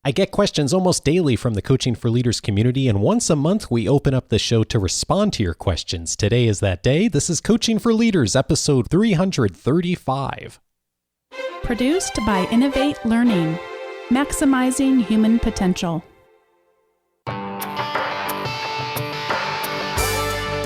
I get questions almost daily from the Coaching for Leaders community, and once a month we open up the show to respond to your questions. Today is that day. This is Coaching for Leaders, episode 335. Produced by Innovate Learning, maximizing human potential.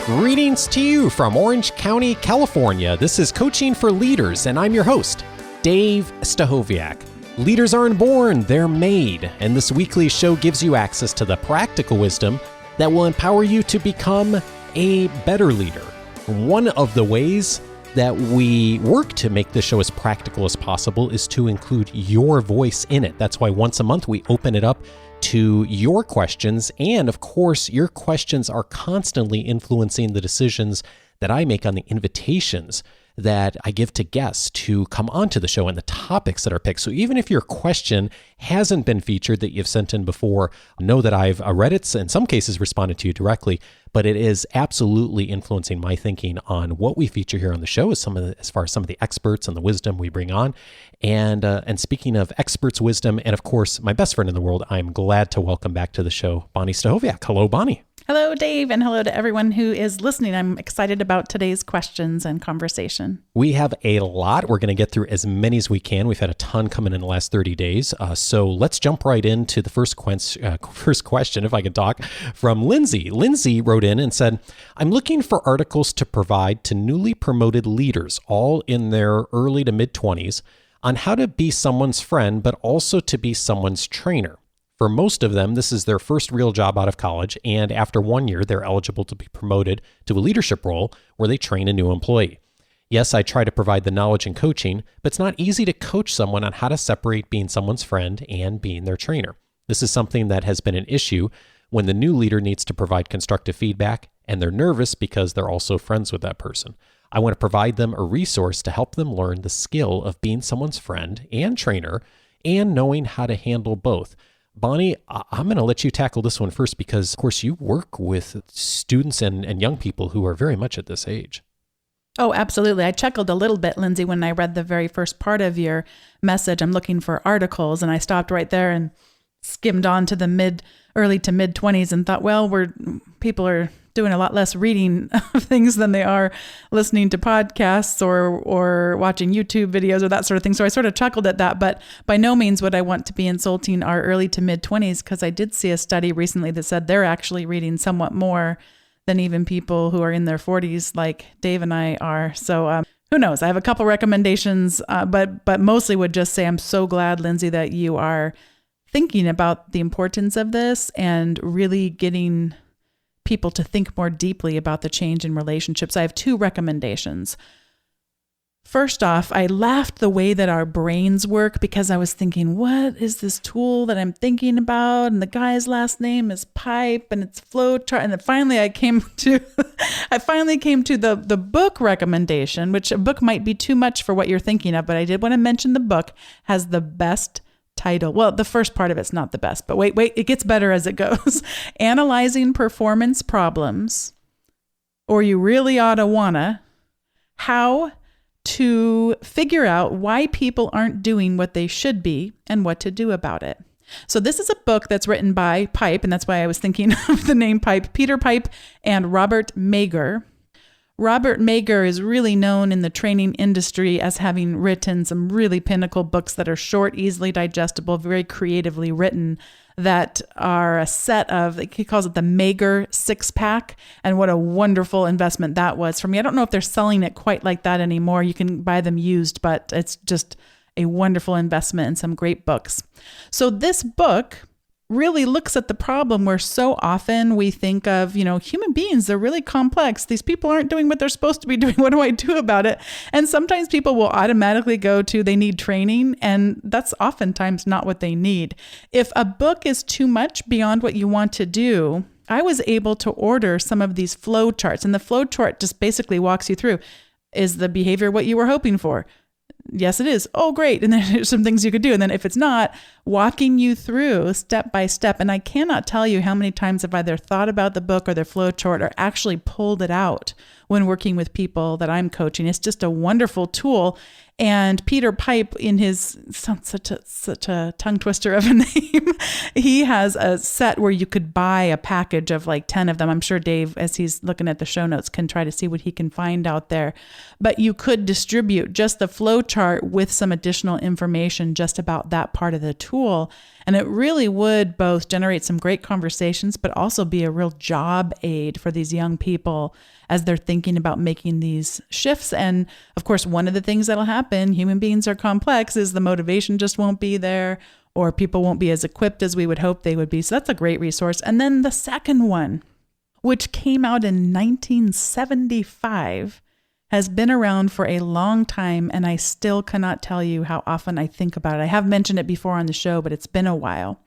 Greetings to you from Orange County, California. This is Coaching for Leaders, and I'm your host, Dave Stachowiak. Leaders aren't born, they're made, and this weekly show gives you access to the practical wisdom that will empower you to become a better leader. One of the ways that we work to make the show as practical as possible is to include your voice in it. That's why once a month we open it up to your questions, and of course, your questions are constantly influencing the decisions that I make on the invitations that I give to guests to come onto the show and the topics that are picked. So even if your question hasn't been featured that you've sent in before, know that I've read it, in some cases responded to you directly, but it is absolutely influencing my thinking on what we feature here on the show as far as some of the experts and the wisdom we bring on. And speaking of experts' wisdom, and of course, my best friend in the world, I'm glad to welcome back to the show, Bonni Stachowiak. Hello, Bonni. Hello, Dave, and hello to everyone who is listening. I'm excited about today's questions and conversation. We have a lot. We're going to get through as many as we can. We've had a ton coming in the last 30 days. So let's jump right into the first question, if I can talk, from Lindsay. Lindsay wrote in and said, I'm looking for articles to provide to newly promoted leaders, all in their early to mid-20s, on how to be someone's friend, but also to be someone's trainer. For most of them, this is their first real job out of college, and after 1 year, they're eligible to be promoted to a leadership role where they train a new employee. Yes, I try to provide the knowledge and coaching, but it's not easy to coach someone on how to separate being someone's friend and being their trainer. This is something that has been an issue when the new leader needs to provide constructive feedback, and they're nervous because they're also friends with that person. I want to provide them a resource to help them learn the skill of being someone's friend and trainer and knowing how to handle both. Bonni, I'm going to let you tackle this one first because, of course, you work with students and young people who are very much at this age. Oh, absolutely. I chuckled a little bit, Lindsay, when I read the very first part of your message. I'm looking for articles, and I stopped right there and skimmed on to the early to mid 20s and thought, well, people are doing a lot less reading of things than they are listening to podcasts or watching YouTube videos or that sort of thing. So I sort of chuckled at that, but by no means would I want to be insulting our early to mid 20s, because I did see a study recently that said they're actually reading somewhat more than even people who are in their 40s like Dave and I are. So who knows? I have a couple recommendations, but mostly would just say I'm so glad, Lindsay, that you are thinking about the importance of this and really getting people to think more deeply about the change in relationships. I have two recommendations. First off, I laughed the way that our brains work because I was thinking, what is this tool that I'm thinking about? And the guy's last name is Pipe and it's Flowchart. And then finally I came to the book recommendation, which a book might be too much for what you're thinking of, but I did want to mention the book has the best title. Well, the first part of it's not the best, but wait, it gets better as it goes. Analyzing Performance Problems, or You Really Oughta Wanna, How to Figure Out Why People Aren't Doing What They Should Be and What to Do About It. So this is a book that's written by Pipe, and that's why I was thinking of the name Pipe, Peter Pipe and Robert Mager. Robert Mager is really known in the training industry as having written some really pinnacle books that are short, easily digestible, very creatively written, that are a set of, he calls it the Mager six-pack, and what a wonderful investment that was for me. I don't know if they're selling it quite like that anymore. You can buy them used, but it's just a wonderful investment and some great books. So this book really looks at the problem where so often we think of, human beings, they're really complex. These people aren't doing what they're supposed to be doing. What do I do about it? And sometimes people will automatically go to they need training, and that's oftentimes not what they need. If a book is too much beyond what you want to do, I was able to order some of these flow charts, and the flow chart just basically walks you through, is the behavior what you were hoping for? Yes, it is. Oh, great. And then there's some things you could do. And then if it's not, walking you through step by step. And I cannot tell you how many times I've either thought about the book or the flow chart or actually pulled it out when working with people that I'm coaching. It's just a wonderful tool. And Peter Pipe, in his, sounds such a tongue twister of a name, he has a set where you could buy a package of like 10 of them. I'm sure Dave, as he's looking at the show notes, can try to see what he can find out there. But you could distribute just the flow chart with some additional information just about that part of the tool. And it really would both generate some great conversations, but also be a real job aid for these young people as they're thinking about making these shifts. And of course, one of the things that'll happen, human beings are complex, is the motivation just won't be there, or people won't be as equipped as we would hope they would be. So that's a great resource. And then the second one, which came out in 1975, has been around for a long time, and I still cannot tell you how often I think about it. I have mentioned it before on the show, but it's been a while.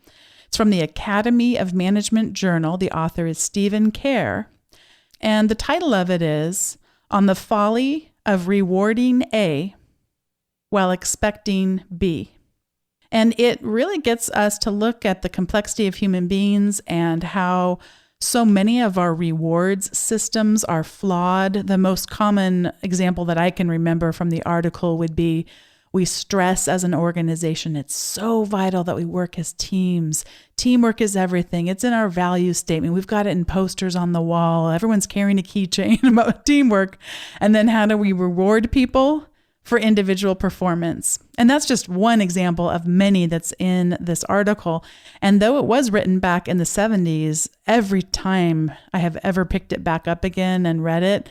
It's from the Academy of Management Journal. The author is Stephen Kerr. And the title of it is On the Folly of Rewarding A While Expecting B. And it really gets us to look at the complexity of human beings and how so many of our rewards systems are flawed. The most common example that I can remember from the article would be we stress as an organization. It's so vital that we work as teams. Teamwork is everything. It's in our value statement. We've got it in posters on the wall. Everyone's carrying a keychain about teamwork. And then how do we reward people for individual performance? And that's just one example of many that's in this article. And though it was written back in the 70s, every time I have ever picked it back up again and read it,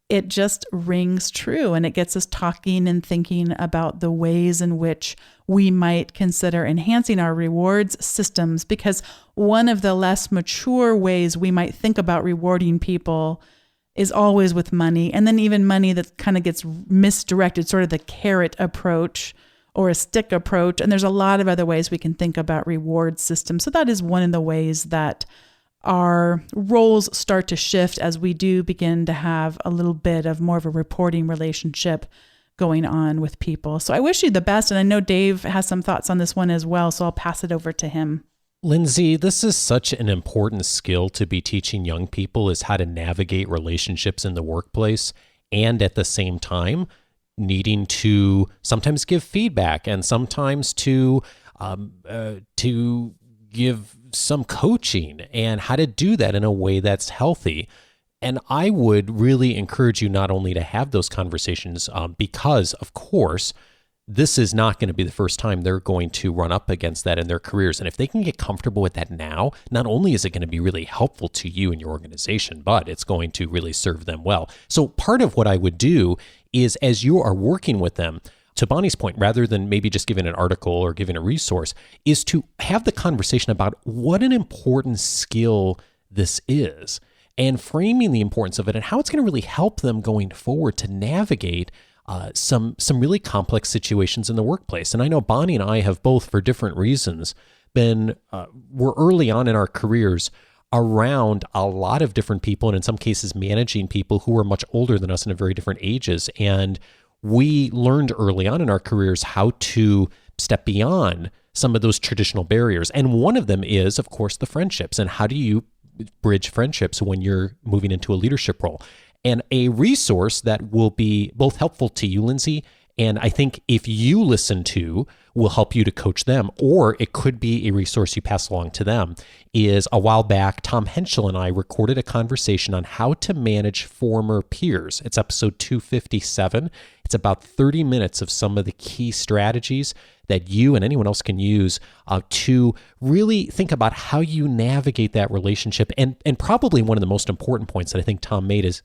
it just rings true, and it gets us talking and thinking about the ways in which we might consider enhancing our rewards systems, because one of the less mature ways we might think about rewarding people is always with money, and then even money that kind of gets misdirected, sort of the carrot approach or a stick approach. And there's a lot of other ways we can think about reward systems. So that is one of the ways that our roles start to shift as we do begin to have a little bit of more of a reporting relationship going on with people. So I wish you the best. And I know Dave has some thoughts on this one as well, so I'll pass it over to him. Lindsay, this is such an important skill to be teaching young people, is how to navigate relationships in the workplace, and at the same time needing to sometimes give feedback and sometimes to give some coaching, and how to do that in a way that's healthy. And I would really encourage you not only to have those conversations, because of course, this is not going to be the first time they're going to run up against that in their careers. And if they can get comfortable with that now, not only is it going to be really helpful to you and your organization, but it's going to really serve them well. So part of what I would do is, as you are working with them, to Bonnie's point, rather than maybe just giving an article or giving a resource, is to have the conversation about what an important skill this is, and framing the importance of it and how it's going to really help them going forward to navigate some really complex situations in the workplace. And I know Bonnie and I have both, for different reasons, we're early on in our careers around a lot of different people, and in some cases managing people who are much older than us and at very different ages. And we learned early on in our careers how to step beyond some of those traditional barriers. And one of them is, of course, the friendships. And how do you bridge friendships when you're moving into a leadership role? And a resource that will be both helpful to you, Lindsay, and I think if you listen to, will help you to coach them, or it could be a resource you pass along to them, is a while back, Tom Henschel and I recorded a conversation on how to manage former peers. It's episode 257. It's about 30 minutes of some of the key strategies that you and anyone else can use to really think about how you navigate that relationship. And probably one of the most important points that I think Tom made is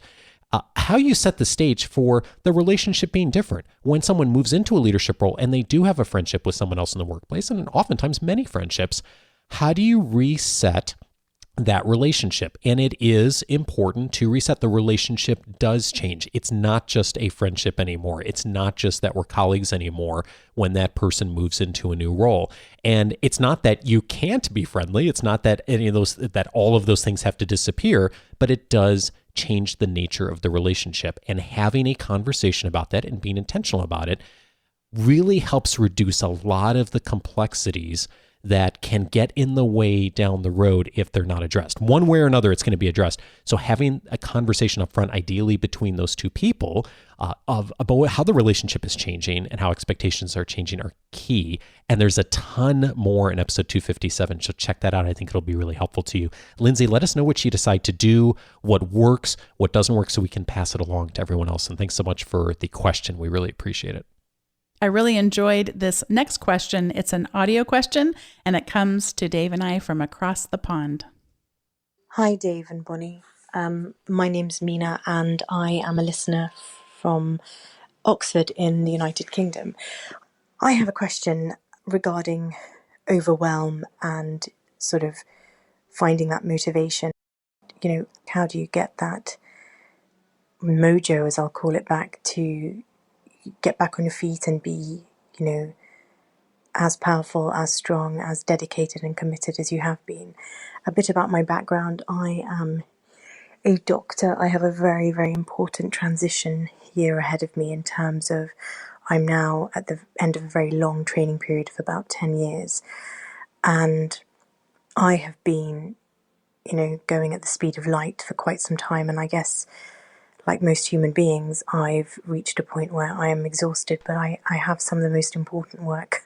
how you set the stage for the relationship being different. When someone moves into a leadership role and they do have a friendship with someone else in the workplace, and oftentimes many friendships, how do you reset that relationship? And it is important to reset. The relationship does change. It's not just a friendship anymore. It's not just that we're colleagues anymore when that person moves into a new role. And it's not that you can't be friendly. It's not that that all of those things have to disappear, but it does change the nature of the relationship. And having a conversation about that and being intentional about it really helps reduce a lot of the complexities that can get in the way down the road if they're not addressed. One way or another, it's going to be addressed. So having a conversation up front, ideally between those two people, about how the relationship is changing and how expectations are changing are key. And there's a ton more in episode 257. So check that out. I think it'll be really helpful to you. Lindsay, let us know what you decide to do, what works, what doesn't work, so we can pass it along to everyone else. And thanks so much for the question. We really appreciate it. I really enjoyed this next question. It's an audio question, and it comes to Dave and I from across the pond. Hi, Dave and Bonni. My name's Meena, and I am a listener from Oxford in the United Kingdom. I have a question regarding overwhelm and sort of finding that motivation. How do you get that mojo, as I'll call it, back to get back on your feet and be, as powerful, as strong, as dedicated and committed as you have been? A bit about my background. I am a doctor. I have a very, very important transition year ahead of me in terms of I'm now at the end of a very long training period of about 10 years. And I have been, going at the speed of light for quite some time. And I guess, like most human beings, I've reached a point where I am exhausted, but I have some of the most important work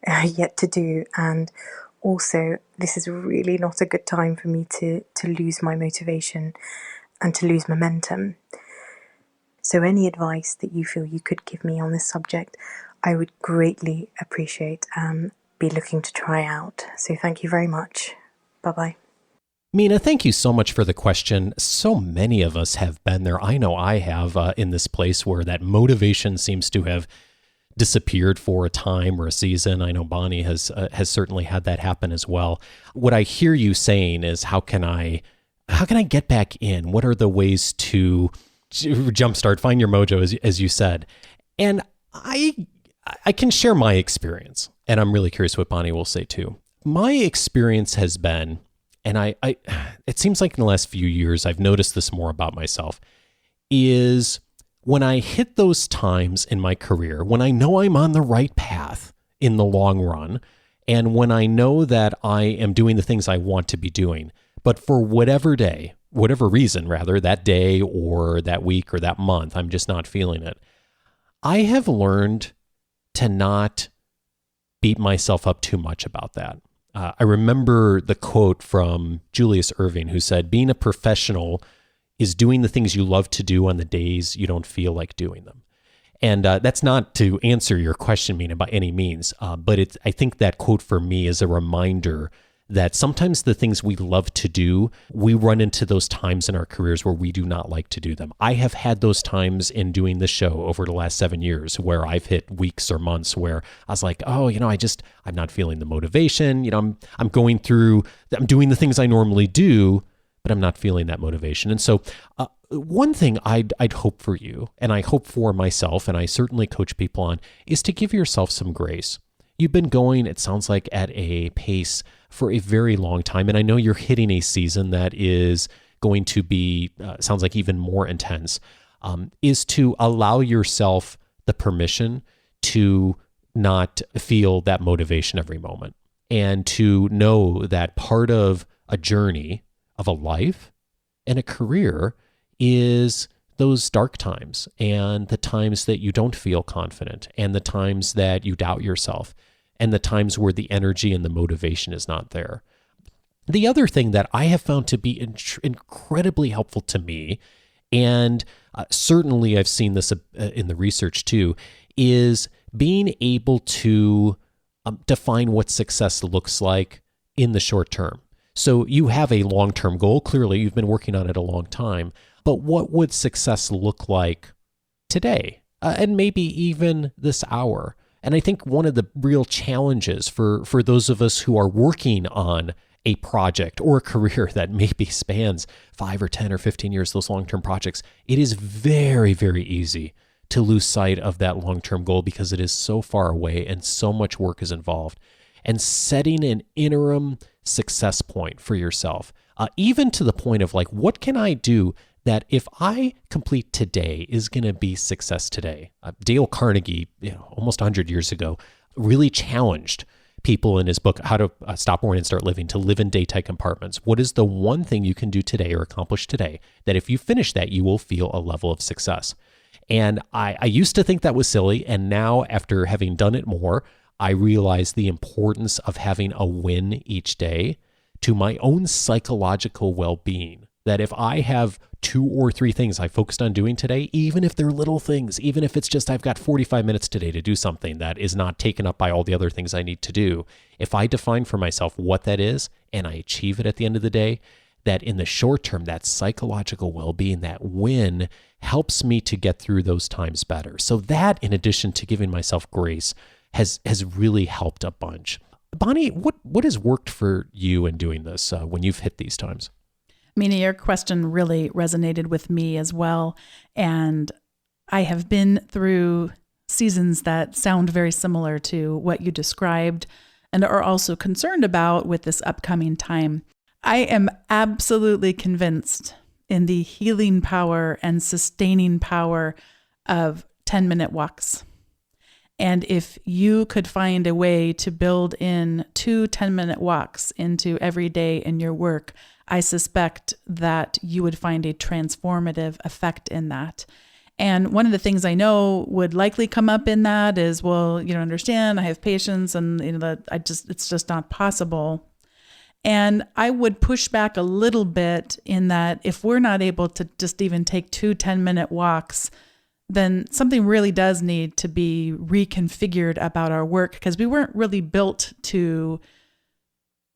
yet to do. And also, this is really not a good time for me to lose my motivation and to lose momentum. So any advice that you feel you could give me on this subject, I would greatly appreciate, be looking to try out. So thank you very much. Bye-bye. Meena, thank you so much for the question. So many of us have been there. I know I have in this place where that motivation seems to have disappeared for a time or a season. I know Bonni has certainly had that happen as well. What I hear you saying is, how can I get back in? What are the ways to jumpstart, find your mojo, as you said? And I can share my experience, and I'm really curious what Bonni will say too. My experience has been, and it seems like in the last few years, I've noticed this more about myself, is when I hit those times in my career, when I know I'm on the right path in the long run, and when I know that I am doing the things I want to be doing, but for whatever reason, that day or that week or that month, I'm just not feeling it. I have learned to not beat myself up too much about that. I remember the quote from Julius Erving, who said, being a professional is doing the things you love to do on the days you don't feel like doing them. And that's not to answer your question, Meena, by any means, but I think that quote for me is a reminder that sometimes the things we love to do, we run into those times in our careers where we do not like to do them. I have had those times in doing this show over the last 7 years where I've hit weeks or months where I was like, I'm not feeling the motivation. I'm doing the things I normally do, but I'm not feeling that motivation. And so one thing I'd hope for you, and I hope for myself, and I certainly coach people on, is to give yourself some grace. You've been going, it sounds like, at a pace for a very long time. And I know you're hitting a season that is going to be, sounds like, even more intense, is to allow yourself the permission to not feel that motivation every moment, and to know that part of a journey of a life and a career is those dark times, and the times that you don't feel confident, and the times that you doubt yourself, and the times where the energy and the motivation is not there. The other thing that I have found to be incredibly helpful to me, and certainly I've seen this in the research too, is being able to define what success looks like in the short term. So you have a long-term goal. Clearly, you've been working on it a long time. But what would success look like today? And maybe even this hour? And I think one of the real challenges for those of us who are working on a project or a career that maybe spans 5 or 10 or 15 years, those long-term projects, it is very, very easy to lose sight of that long-term goal because it is so far away and so much work is involved. And setting an interim success point for yourself, even to the point of like, what can I do that if I complete today is going to be success today? Dale Carnegie, almost 100 years ago, really challenged people in his book, How to Stop Worrying and Start Living, to live in daytime compartments. What is the one thing you can do today or accomplish today that if you finish that, you will feel a level of success? And I used to think that was silly. And now after having done it more, I realize the importance of having a win each day to my own psychological well-being. That if I have 2 or 3 things I focused on doing today, even if they're little things, even if it's just I've got 45 minutes today to do something that is not taken up by all the other things I need to do, if I define for myself what that is and I achieve it at the end of the day, that in the short term, that psychological well-being, that win helps me to get through those times better. So that, in addition to giving myself grace, has really helped a bunch. Bonni, what has worked for you in doing this when you've hit these times? Meena, your question really resonated with me as well. And I have been through seasons that sound very similar to what you described and are also concerned about with this upcoming time. I am absolutely convinced in the healing power and sustaining power of 10-minute walks. And if you could find a way to build in 2 10-minute walks into every day in your work, I suspect that you would find a transformative effect in that. And one of the things I know would likely come up in that is, well, you don't understand, I have patients and it's just not possible. And I would push back a little bit in that if we're not able to just even take 2 10-minute walks, then something really does need to be reconfigured about our work, because we weren't really built to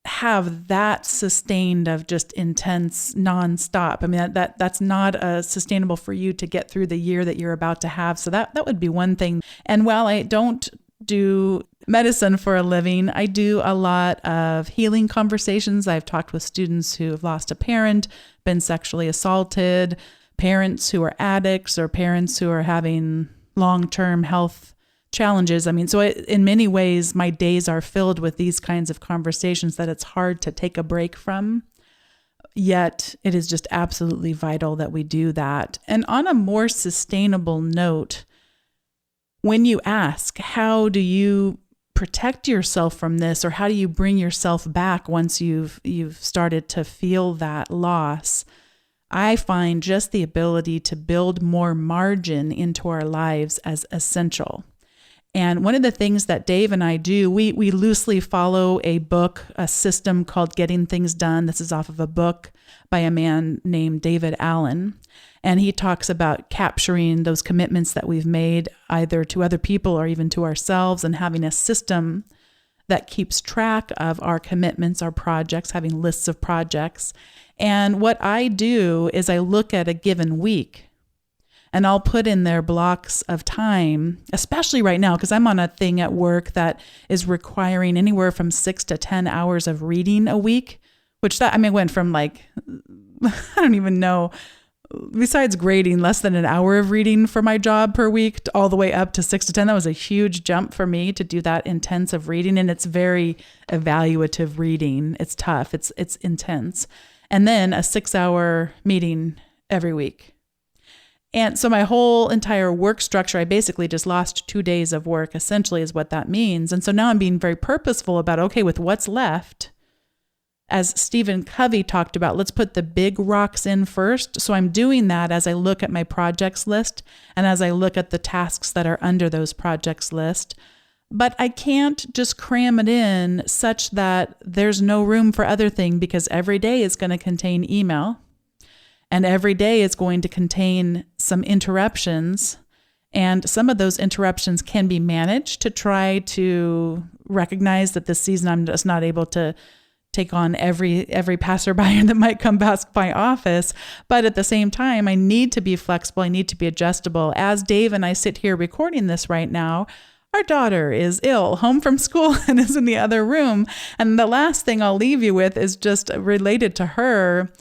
have that sustained of just intense nonstop. I mean, that's not sustainable for you to get through the year that you're about to have. So that would be one thing. And while I don't do medicine for a living, I do a lot of healing conversations. I've talked with students who have lost a parent, been sexually assaulted, parents who are addicts, or parents who are having long-term health challenges. I mean, so in many ways, my days are filled with these kinds of conversations that it's hard to take a break from. Yet it is just absolutely vital that we do that. And on a more sustainable note, when you ask, how do you protect yourself from this, or how do you bring yourself back once you've started to feel that loss? I find just the ability to build more margin into our lives as essential. And one of the things that Dave and I do, we loosely follow a book, a system called Getting Things Done. This is off of a book by a man named David Allen. And he talks about capturing those commitments that we've made either to other people or even to ourselves, and having a system that keeps track of our commitments, our projects, having lists of projects. And what I do is I look at a given week, and I'll put in there blocks of time, especially right now, because I'm on a thing at work that is requiring anywhere from 6 to 10 hours of reading a week, which went from I don't even know, besides grading, less than an hour of reading for my job per week, all the way up to 6 to 10. That was a huge jump for me to do that intensive reading. And it's very evaluative reading. It's tough. It's intense. And then a 6-hour meeting every week. And so my whole entire work structure, I basically just lost 2 days of work, essentially, is what that means. And so now I'm being very purposeful about, okay, with what's left, as Stephen Covey talked about, let's put the big rocks in first. So I'm doing that as I look at my projects list and as I look at the tasks that are under those projects list. But I can't just cram it in such that there's no room for other things, because every day is going to contain email. And every day is going to contain some interruptions. And some of those interruptions can be managed to try to recognize that this season I'm just not able to take on every passerby that might come past my office. But at the same time, I need to be flexible. I need to be adjustable. As Dave and I sit here recording this right now, our daughter is ill, home from school, and is in the other room. And the last thing I'll leave you with is just related to her.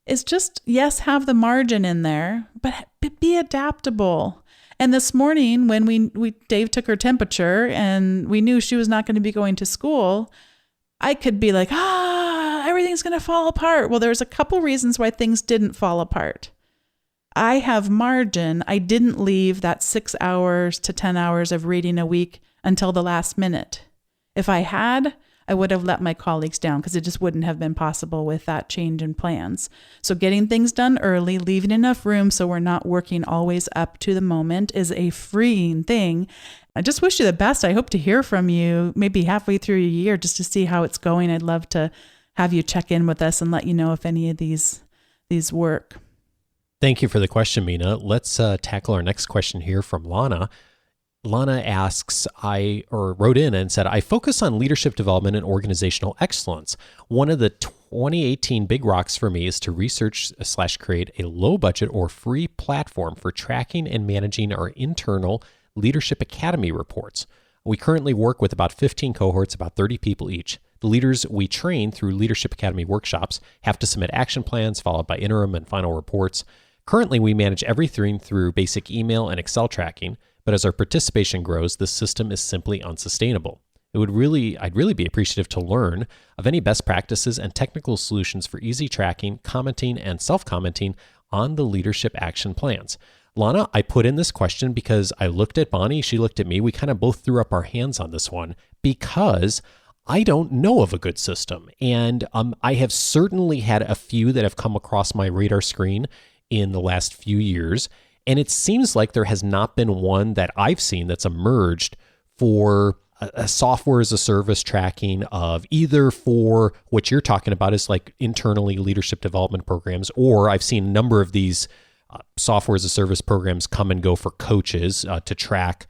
Is just, yes, have the margin in there, but be adaptable. And this morning when Dave took her temperature and we knew she was not going to be going to school, I could be like, everything's going to fall apart. Well, there's a couple reasons why things didn't fall apart. I have margin. I didn't leave that 6 hours to 10 hours of reading a week until the last minute. If I had, I would have let my colleagues down because it just wouldn't have been possible with that change in plans. So getting things done early, leaving enough room so we're not working always up to the moment is a freeing thing. I just wish you the best. I hope to hear from you maybe halfway through your year just to see how it's going. I'd love to have you check in with us and let you know if any of these work. Thank you for the question, Meena. Let's tackle our next question here from Lana. Lana asks, wrote in and said, I focus on leadership development and organizational excellence. One of the 2018 big rocks for me is to research/create a low budget or free platform for tracking and managing our internal Leadership Academy reports. We currently work with about 15 cohorts, about 30 people each. The leaders we train through Leadership Academy workshops have to submit action plans followed by interim and final reports. Currently, we manage everything through basic email and Excel tracking, but as our participation grows, this system is simply unsustainable. I'd really be appreciative to learn of any best practices and technical solutions for easy tracking, commenting, and self-commenting on the leadership action plans. Lana, I put in this question because I looked at Bonni, she looked at me, we kind of both threw up our hands on this one because I don't know of a good system. And I have certainly had a few that have come across my radar screen in the last few years. And it seems like there has not been one that I've seen that's emerged for a software as a service tracking of either for what you're talking about is like internally leadership development programs, or I've seen a number of these software as a service programs come and go for coaches to track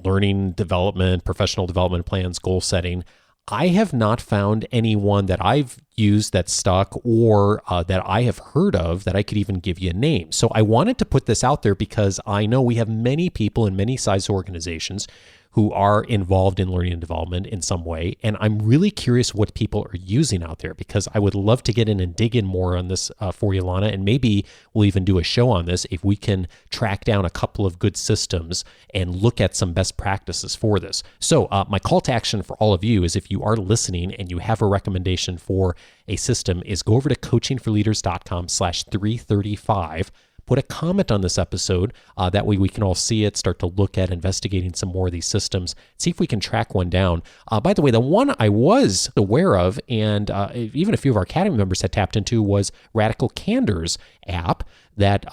learning development, professional development plans, goal setting. I have not found anyone that I've used that stuck or that I have heard of that I could even give you a name. So I wanted to put this out there because I know we have many people in many size organizations who are involved in learning and development in some way. And I'm really curious what people are using out there because I would love to get in and dig in more on this for you, Lana. And maybe we'll even do a show on this if we can track down a couple of good systems and look at some best practices for this. So my call to action for all of you is if you are listening and you have a recommendation for a system is go over to coachingforleaders.com/335. Put a comment on this episode. That way we can all see it, start to look at investigating some more of these systems, see if we can track one down. By the way, the one I was aware of, and even a few of our Academy members had tapped into, was Radical Candor's app that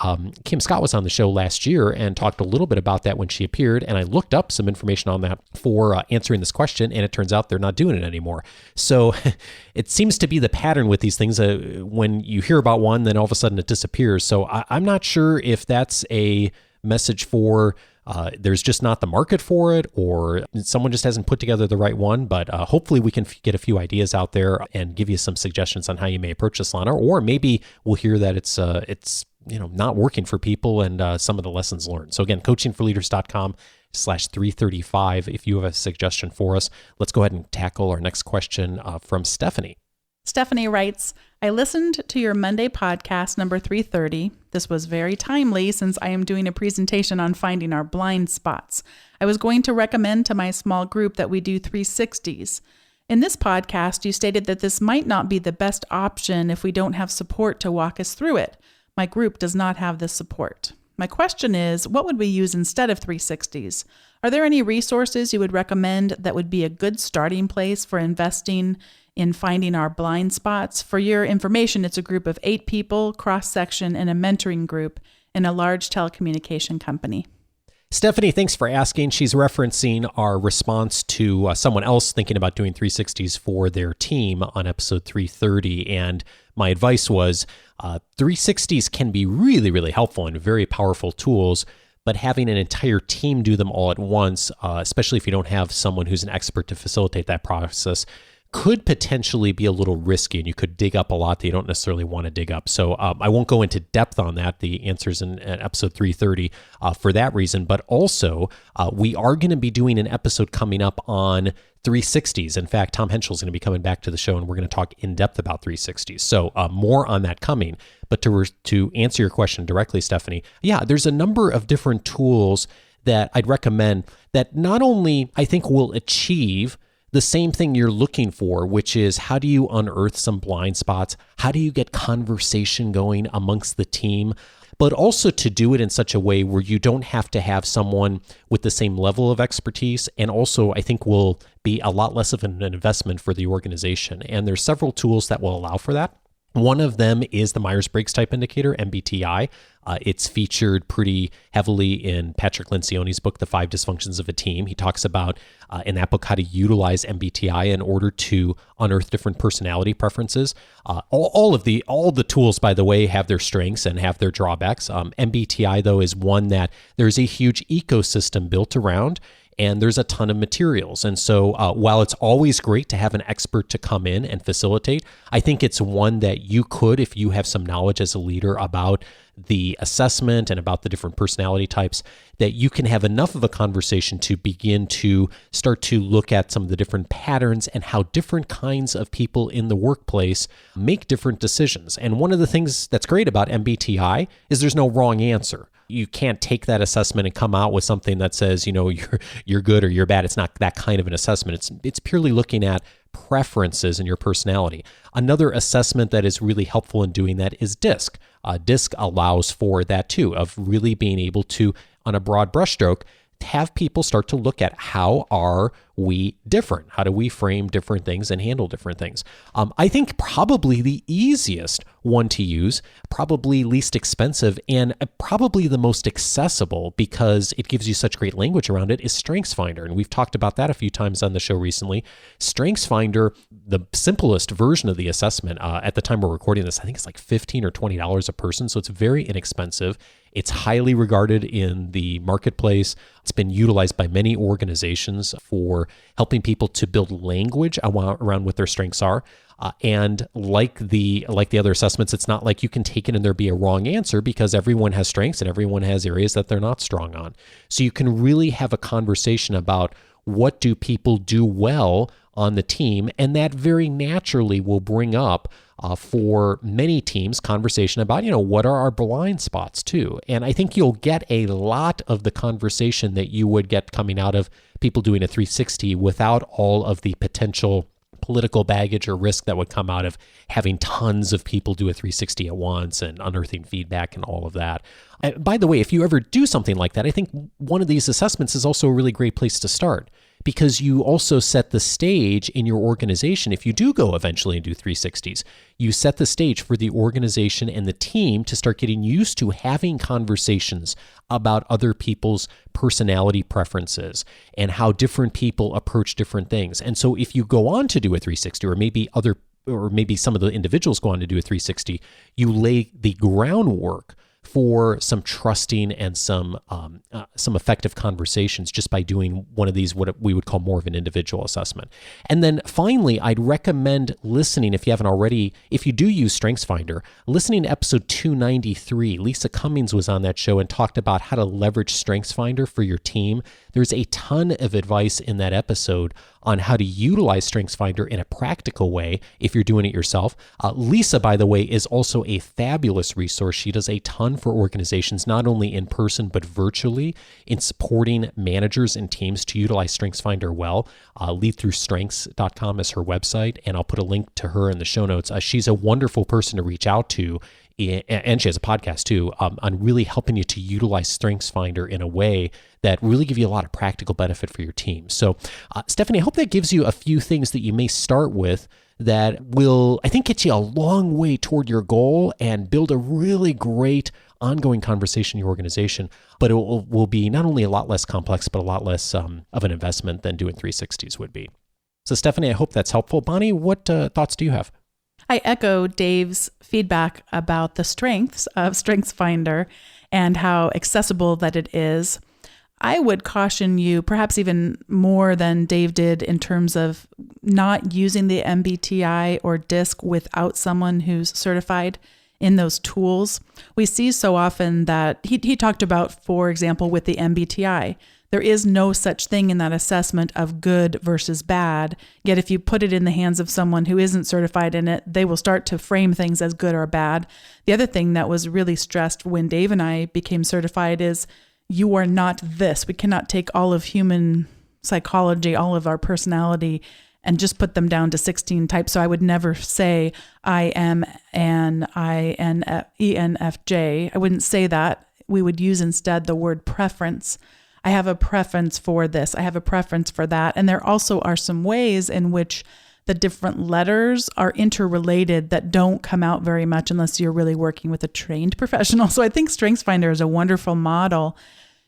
Kim Scott was on the show last year and talked a little bit about that when she appeared. And I looked up some information on that for answering this question, and it turns out they're not doing it anymore. So it seems to be the pattern with these things. When you hear about one, then all of a sudden it disappears. So I'm not sure if that's a message for there's just not the market for it, or someone just hasn't put together the right one. But hopefully we can get a few ideas out there and give you some suggestions on how you may approach this, Lana. Or maybe we'll hear that it's not working for people and some of the lessons learned. So again, coachingforleaders.com/335. If you have a suggestion for us, let's go ahead and tackle our next question from Stefanie. Stefanie writes, I listened to your Monday podcast number 330. This was very timely since I am doing a presentation on finding our blind spots. I was going to recommend to my small group that we do 360s. In this podcast, you stated that this might not be the best option if we don't have support to walk us through it. My group does not have this support. My question is, what would we use instead of 360s? Are there any resources you would recommend that would be a good starting place for investing in finding our blind spots? For your information, it's a group of 8 people, cross-section, and a mentoring group in a large telecommunication company. Stefanie, thanks for asking. She's referencing our response to someone else thinking about doing 360s for their team on episode 330. And my advice was 360s can be really, really helpful and very powerful tools, but having an entire team do them all at once, especially if you don't have someone who's an expert to facilitate that process, could potentially be a little risky, and you could dig up a lot that you don't necessarily want to dig up. So I won't go into depth on that. The answer's in episode 330 for that reason. But also, we are going to be doing an episode coming up on 360s. In fact, Tom Henschel's going to be coming back to the show, and we're going to talk in depth about 360s. So more on that coming. But to answer your question directly, Stefanie, yeah, there's a number of different tools that I'd recommend that not only I think will achieve the same thing you're looking for, which is how do you unearth some blind spots? How do you get conversation going amongst the team? but also to do it in such a way where you don't have to have someone with the same level of expertise, and also I think will be a lot less of an investment for the organization. And there's several tools that will allow for that. One of them is the Myers-Briggs Type Indicator, MBTI. It's featured pretty heavily in Patrick Lencioni's book, The 5 Dysfunctions of a Team. He talks about in that book how to utilize MBTI in order to unearth different personality preferences. All the tools, by the way, have their strengths and have their drawbacks. MBTI, though, is one that there's a huge ecosystem built around, and there's a ton of materials. And so while it's always great to have an expert to come in and facilitate, I think it's one that you could, if you have some knowledge as a leader about the assessment and about the different personality types, that you can have enough of a conversation to begin to start to look at some of the different patterns and how different kinds of people in the workplace make different decisions. And one of the things that's great about MBTI is there's no wrong answer. You can't take that assessment and come out with something that says, you're good or you're bad. It's not that kind of an assessment. It's purely looking at preferences in your personality. Another assessment that is really helpful in doing that is DISC. DISC allows for that too, of really being able to, on a broad brushstroke, have people start to look at how are we different? How do we frame different things and handle different things? I think probably the easiest one to use, probably least expensive, and probably the most accessible because it gives you such great language around it is StrengthsFinder. And we've talked about that a few times on the show recently. StrengthsFinder, the simplest version of the assessment, at the time we're recording this, I think it's like $15 or $20 a person. So it's very inexpensive. It's highly regarded in the marketplace. It's been utilized by many organizations for helping people to build language around what their strengths are. And like the other assessments, it's not like you can take it and there be a wrong answer because everyone has strengths and everyone has areas that they're not strong on. So you can really have a conversation about what do people do well on the team, and that very naturally will bring up for many teams conversation about, what are our blind spots too. And I think you'll get a lot of the conversation that you would get coming out of people doing a 360 without all of the potential political baggage or risk that would come out of having tons of people do a 360 at once and unearthing feedback and all of that. By the way, if you ever do something like that, I think one of these assessments is also a really great place to start, because you also set the stage in your organization. If you do go eventually and do 360s, you set the stage for the organization and the team to start getting used to having conversations about other people's personality preferences and how different people approach different things. And so if you go on to do a 360, or maybe some of the individuals go on to do a 360, you lay the groundwork for some trusting and some effective conversations just by doing one of these, what we would call more of an individual assessment. And then finally, I'd recommend listening, if you haven't already, if you do use StrengthsFinder, listening to episode 293. Lisa Cummings was on that show and talked about how to leverage StrengthsFinder for your team. There's a ton of advice in that episode on how to utilize StrengthsFinder in a practical way if you're doing it yourself. Lisa, by the way, is also a fabulous resource. She does a ton for organizations, not only in person, but virtually, in supporting managers and teams to utilize StrengthsFinder well. leadthroughstrengths.com is her website, and I'll put a link to her in the show notes. She's a wonderful person to reach out to, and she has a podcast too, on really helping you to utilize StrengthsFinder in a way that really give you a lot of practical benefit for your team. So, Stefanie, I hope that gives you a few things that you may start with that will, I think, get you a long way toward your goal and build a really great ongoing conversation in your organization. But it will be not only a lot less complex, but a lot less of an investment than doing 360s would be. So, Stefanie, I hope that's helpful. Bonni, what thoughts do you have? I echo Dave's feedback about the strengths of StrengthsFinder and how accessible that it is. I would caution you, perhaps even more than Dave did, in terms of not using the MBTI or DISC without someone who's certified in those tools. We see so often that he talked about, for example, with the MBTI, there is no such thing in that assessment of good versus bad. Yet if you put it in the hands of someone who isn't certified in it, they will start to frame things as good or bad. The other thing that was really stressed when Dave and I became certified is you are not this. We cannot take all of human psychology, all of our personality, and just put them down to 16 types. So I would never say I am an ENFJ. I wouldn't say that. We would use instead the word preference. I have a preference for this. I have a preference for that. And there also are some ways in which the different letters are interrelated that don't come out very much unless you're really working with a trained professional. So I think StrengthsFinder is a wonderful model.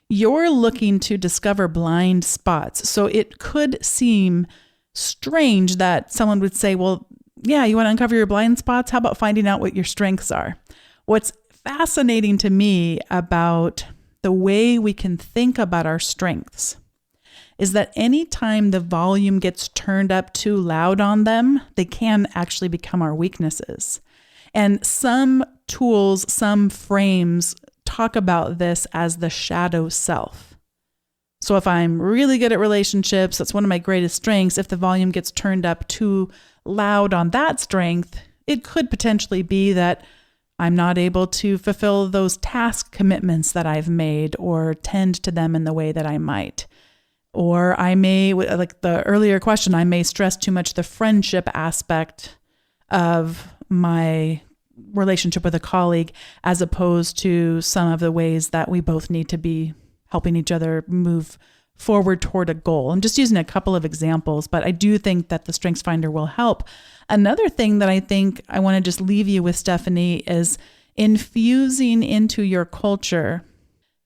You're looking to discover blind spots. So it could seem strange that someone would say, well, yeah, you want to uncover your blind spots? How about finding out what your strengths are? What's fascinating to me about the way we can think about our strengths is that anytime the volume gets turned up too loud on them, they can actually become our weaknesses. And some tools, some frames talk about this as the shadow self. So if I'm really good at relationships, that's one of my greatest strengths. If the volume gets turned up too loud on that strength, it could potentially be that I'm not able to fulfill those task commitments that I've made or tend to them in the way that I might. Or I may, like the earlier question, I may stress too much the friendship aspect of my relationship with a colleague as opposed to some of the ways that we both need to be helping each other move forward toward a goal. I'm just using a couple of examples, but I do think that the StrengthsFinder will help. Another thing that I think I want to just leave you with, Stefanie, is infusing into your culture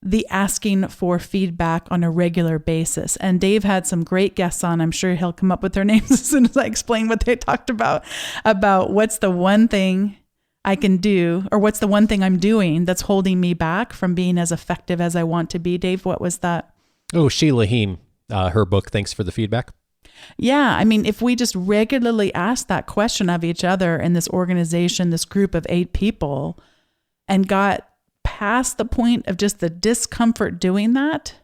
the asking for feedback on a regular basis. And Dave had some great guests on. I'm sure he'll come up with their names as soon as I explain what they talked about what's the one thing I can do, or what's the one thing I'm doing that's holding me back from being as effective as I want to be. Dave, what was that? Oh, Sheila Heen, her book, Thanks for the Feedback. Yeah. I mean, if we just regularly ask that question of each other in this organization, this group of 8 people, and got past the point of just the discomfort doing that,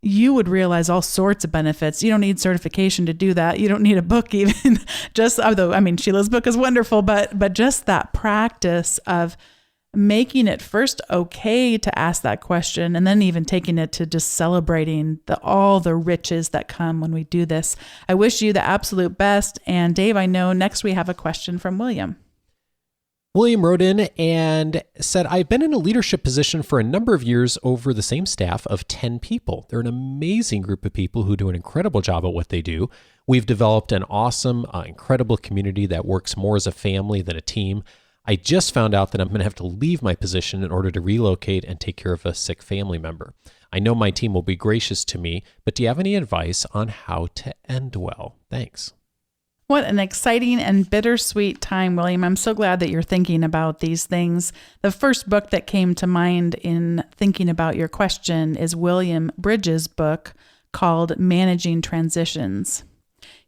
you would realize all sorts of benefits. You don't need certification to do that. You don't need a book even. Just, although, I mean, Sheila's book is wonderful, but just that practice of making it first okay to ask that question, and then even taking it to just celebrating all the riches that come when we do this. I wish you the absolute best. And Dave, I know next we have a question from William. William wrote in and said, I've been in a leadership position for a number of years over the same staff of 10 people. They're an amazing group of people who do an incredible job at what they do. We've developed an awesome, incredible community that works more as a family than a team. I just found out that I'm going to have to leave my position in order to relocate and take care of a sick family member. I know my team will be gracious to me, but do you have any advice on how to end well? Thanks. What an exciting and bittersweet time, William. I'm so glad that you're thinking about these things. The first book that came to mind in thinking about your question is William Bridges' book called Managing Transitions.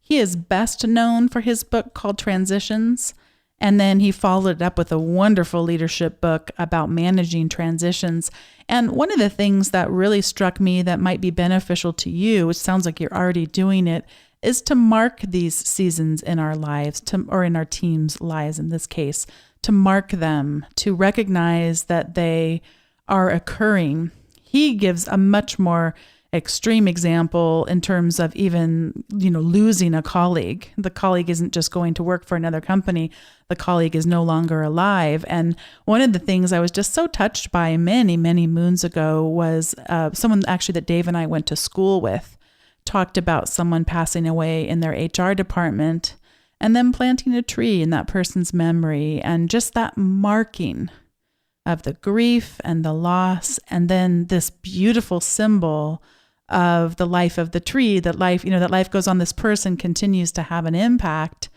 He is best known for his book called Transitions, and then he followed it up with a wonderful leadership book about managing transitions. And one of the things that really struck me that might be beneficial to you, which sounds like you're already doing it, is to mark these seasons in our lives, or in our team's lives in this case, to mark them, to recognize that they are occurring. He gives a much more extreme example in terms of even, losing a colleague. The colleague isn't just going to work for another company. The colleague is no longer alive. And one of the things I was just so touched by many, many moons ago was someone actually that Dave and I went to school with talked about someone passing away in their HR department and then planting a tree in that person's memory, and just that marking of the grief and the loss, and then this beautiful symbol of the life of the tree, that life goes on. This person continues to have an impact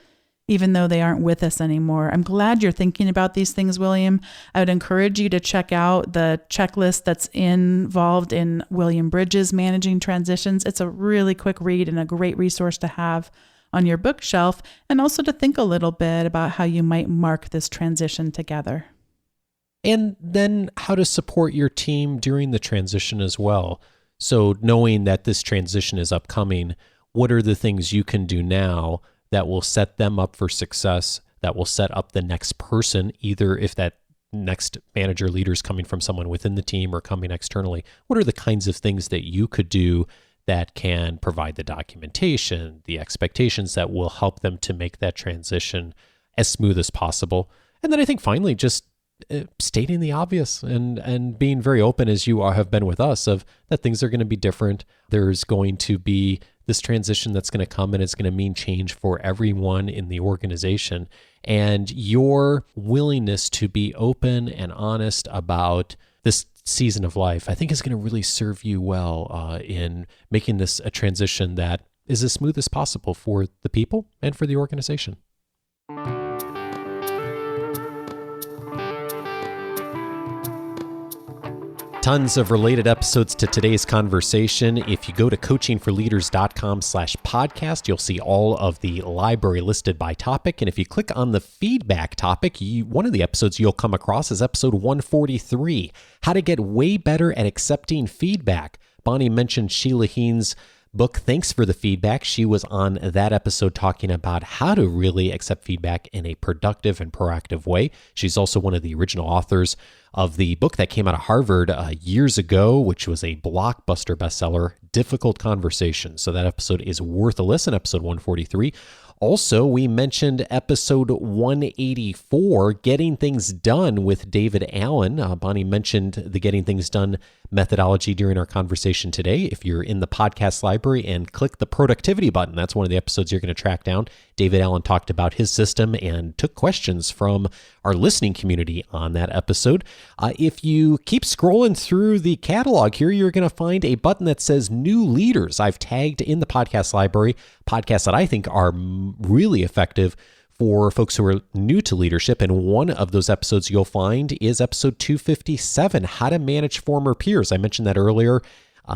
even though they aren't with us anymore. I'm glad you're thinking about these things, William. I would encourage you to check out the checklist that's involved in William Bridges' Managing Transitions. It's a really quick read and a great resource to have on your bookshelf, and also to think a little bit about how you might mark this transition together. And then how to support your team during the transition as well. So knowing that this transition is upcoming, what are the things you can do now that will set them up for success, that will set up the next person, either if that next manager leader is coming from someone within the team or coming externally? What are the kinds of things that you could do that can provide the documentation, the expectations that will help them to make that transition as smooth as possible. And then I think finally just stating the obvious and being very open, as you have been with us, of that things are going to be different. There's going to be this transition that's going to come, and it's going to mean change for everyone in the organization. And your willingness to be open and honest about this season of life, I think, is going to really serve you well in making this a transition that is as smooth as possible for the people and for the organization. Tons of related episodes to today's conversation. If you go to coachingforleaders.com/podcast, you'll see all of the library listed by topic. And if you click on the feedback topic, one of the episodes you'll come across is episode 143, How to Get Way Better at Accepting Feedback. Bonni mentioned Sheila Heen's book, Thanks for the Feedback. She was on that episode talking about how to really accept feedback in a productive and proactive way. She's also one of the original authors of the book that came out of Harvard years ago, which was a blockbuster bestseller, Difficult Conversation. So that episode is worth a listen, episode 143. Also, we mentioned episode 184, Getting Things Done with David Allen. Bonni mentioned the Getting Things Done methodology during our conversation today. If you're in the podcast library and click the productivity button, that's one of the episodes you're going to track down. David Allen talked about his system and took questions from our listening community on that episode. If you keep scrolling through the catalog here, you're going to find a button that says New Leaders. I've tagged in the podcast library podcasts that I think are really effective for folks who are new to leadership. And one of those episodes you'll find is episode 257, How to Manage Former Peers. I mentioned that earlier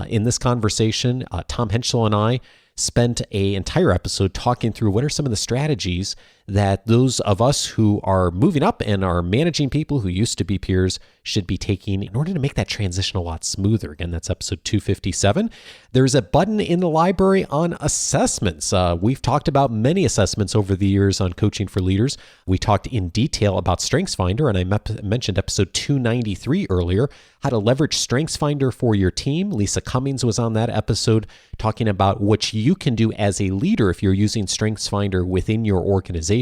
in this conversation. Tom Henschel and I spent an entire episode talking through what are some of the strategies that those of us who are moving up and are managing people who used to be peers should be taking in order to make that transition a lot smoother. Again, that's episode 257. There's a button in the library on assessments. We've talked about many assessments over the years on Coaching for Leaders. We talked in detail about StrengthsFinder, and I mentioned episode 293 earlier, how to leverage StrengthsFinder for your team. Lisa Cummings was on that episode talking about what you can do as a leader if you're using StrengthsFinder within your organization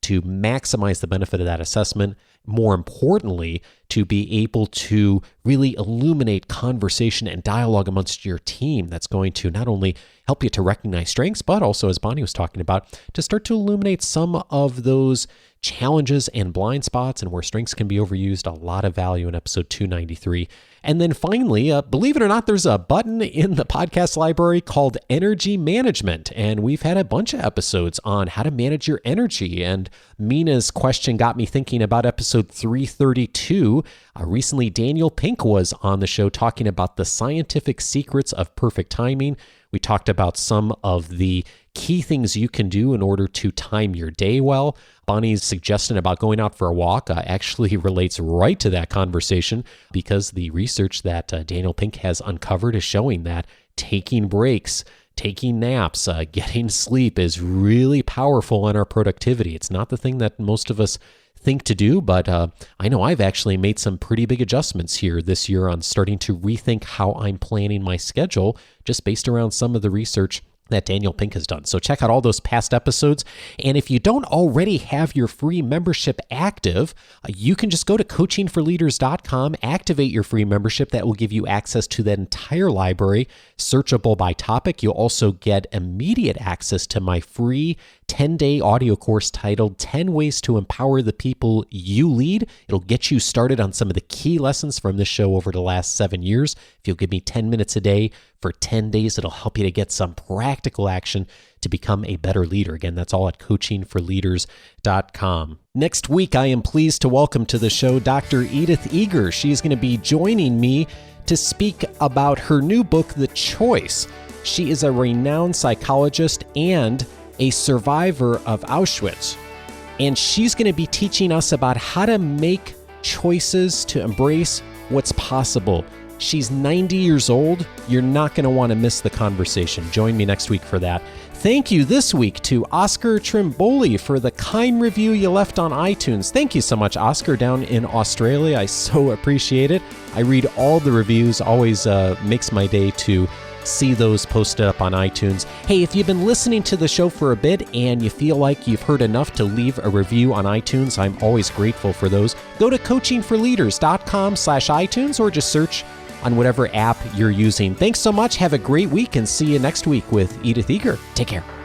to maximize the benefit of that assessment. More importantly, to be able to really illuminate conversation and dialogue amongst your team that's going to not only help you to recognize strengths, but also, as Bonni was talking about, to start to illuminate some of those challenges and blind spots and where strengths can be overused. A lot of value in episode 293. And then finally, believe it or not, there's a button in the podcast library called Energy Management. And we've had a bunch of episodes on how to manage your energy. And Meena's question got me thinking about episode 332. Recently, Daniel Pink was on the show talking about the scientific secrets of perfect timing. We talked about some of the key things you can do in order to time your day well. Bonnie's suggestion about going out for a walk actually relates right to that conversation, because the research that Daniel Pink has uncovered is showing that taking breaks, taking naps, getting sleep is really powerful on our productivity. It's not the thing that most of us think to do, but I know I've actually made some pretty big adjustments here this year on starting to rethink how I'm planning my schedule, just based around some of the research that Daniel Pink has done. So check out all those past episodes. And if you don't already have your free membership active, you can just go to coachingforleaders.com, activate your free membership. That will give you access to that entire library, searchable by topic. You'll also get immediate access to my free 10-day audio course titled 10 Ways to Empower the People You Lead. It'll get you started on some of the key lessons from this show over the last 7 years. If you'll give me 10 minutes a day for 10 days, it'll help you to get some practical action to become a better leader. Again, that's all at coachingforleaders.com. Next week, I am pleased to welcome to the show Dr. Edith Eger. She's going to be joining me to speak about her new book, The Choice. She is a renowned psychologist and a survivor of Auschwitz. And she's going to be teaching us about how to make choices to embrace what's possible. She's 90 years old. You're not going to want to miss the conversation. Join me next week for that. Thank you this week to Oscar Trimboli for the kind review you left on iTunes. Thank you so much, Oscar, down in Australia. I so appreciate it. I read all the reviews. Always makes my day to see those posted up on iTunes. Hey, if you've been listening to the show for a bit and you feel like you've heard enough to leave a review on iTunes, I'm always grateful for those. Go to coachingforleaders.com/iTunes or just search on whatever app you're using. Thanks so much. Have a great week and see you next week with Edith Eager. Take care.